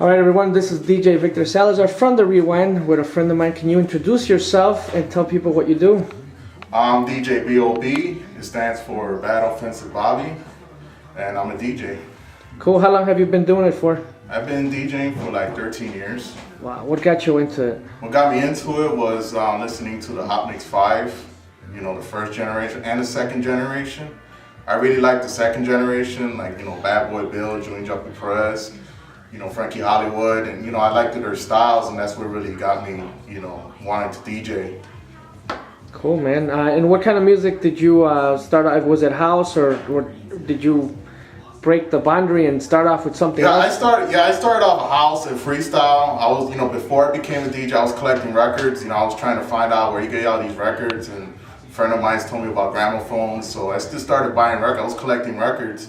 All right, everyone, this is DJ Victor Salazar from The Rewind with a friend of mine. Can you introduce yourself and tell people what you do? I'm DJ B.O.B. It stands for Bad Offensive Bobby, and I'm a DJ. Cool. How long have you been doing it for? I've been DJing for like 13 years. Wow. What got you into it? What got me into it was listening to the Hot Mix 5, the first generation and the second generation. I really like the second generation, like, Bad Boy Bill, Junior Jumpy Perez, Frankie Hollywood, and, I liked their styles, and that's what really got me, wanting to DJ. Cool, man. And what kind of music did you start off? Was it house, or did you break the boundary and start off with something else? I started off house and freestyle. I was, before I became a DJ, I was collecting records. I was trying to find out where you get all these records, and a friend of mine told me about gramophones, so I just started buying records. I was collecting records,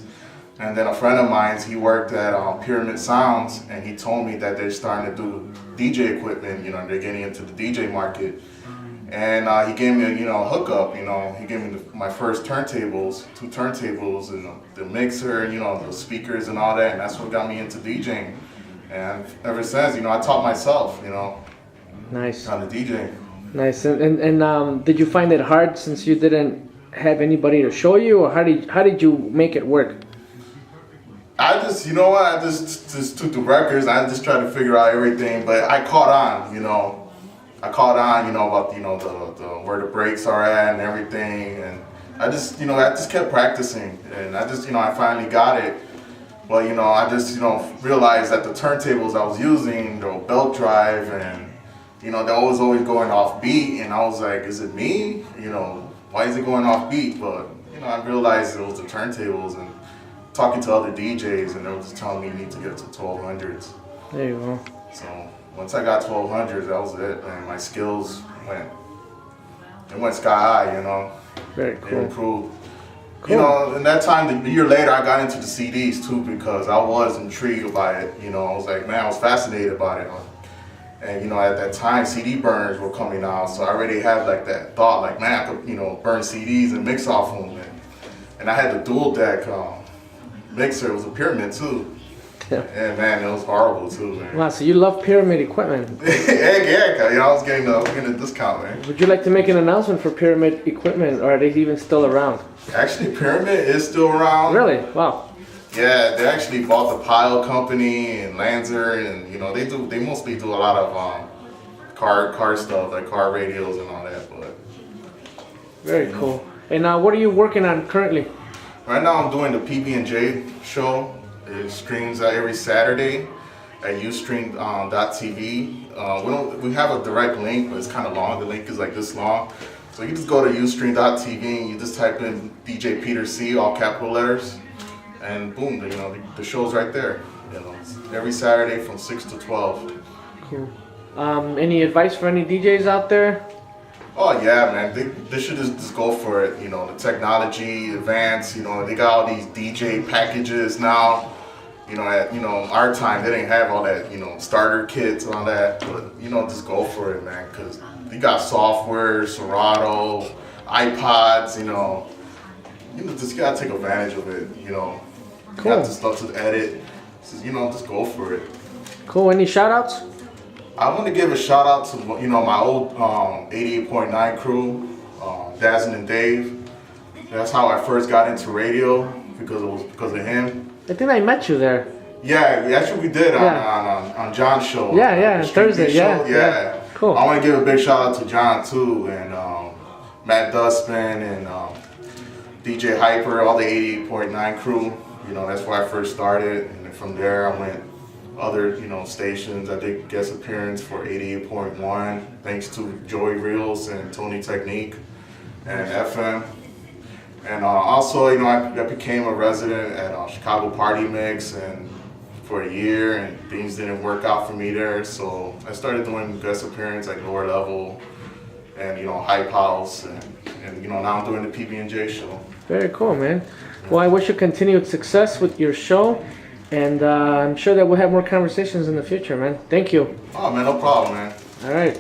and then a friend of mine, he worked at Pyramid Sounds, and he told me that they're starting to do DJ equipment. They're getting into the DJ market, and he gave me a hookup. He gave me my first turntables, 2 turntables, and the mixer, the speakers and all that, and that's what got me into DJing. And ever since, I taught myself, Nice. how to DJ. Nice. And did you find it hard since you didn't have anybody to show you, or how did you make it work? I just, I just took the records. I just tried to figure out everything, but I caught on, I caught on, about the where the breaks are at and everything, and I just, I just kept practicing, and I just, I finally got it. But I just, realized that the turntables I was using, the belt drive, and they was always going off beat, and I was like, is it me? Why is it going off beat? But I realized it was the turntables, and talking to other DJs, and they were just telling me you need to get to 1200s. There you go. So once I got 1200s, that was it, and my skills went sky high. Very It cool. improved. Cool. In that time, the year later, I got into the CDs too, because I was intrigued by it. I was like, man, I was fascinated by it. And at that time, CD burners were coming out, so I already had like that thought, like, man, I could burn CDs and mix off them. And I had the dual deck mixer. It was a Pyramid too. Yeah. And man, it was horrible too, man. Wow, so you love Pyramid equipment. Yeah, I was getting a discount, man. Would you like to make an announcement for Pyramid equipment, or are they even still around? Actually, Pyramid is still around. Really? Wow. Yeah, they actually bought the Pile Company and Lanzer, and they mostly do a lot of car stuff, like car radios and all that. But Very cool. And what are you working on currently? right now I'm doing the PB&J show. It streams every Saturday at ustream.tv. We have a direct link, but it's kind of long. The link is like this long. So you just go to ustream.tv and you just type in DJ Peter C, all capital letters, and boom, the show's right there. Every Saturday from 6 to 12. Cool. Any advice for any DJs out there? Oh yeah, man, they should just go for it. The technology advance. They got all these DJ packages now. At our time they didn't have all that. Starter kits and all that. But just go for it, man, because you got software, Serato, iPods. Just gotta take advantage of it. You Cool. got the stuff to edit. Just go for it. Cool. Any shout outs? I want to give a shout out to my old 88.9 crew, Dazzin and Dave. That's how I first got into radio, because it was because of him. I think I met you there. Yeah, actually we did on John's show. Yeah, the Street Thursday. Beat Yeah, show. Yeah. Cool. I want to give a big shout out to John too, and Matt Dustman and DJ Hyper, all the 88.9 crew. That's where I first started, and then from there I went other stations. I did guest appearance for 88.1, thanks to Joey Reels and Tony Technique and FM. And also, I became a resident at Chicago Party Mix and for a year, and things didn't work out for me there, so I started doing guest appearance at Lower Level and Hype House, and now I'm doing the PB&J show. Very cool, man. Well, I wish you continued success with your show, and I'm sure that we'll have more conversations in the future, man. Thank you. Oh man, no problem, man. All right.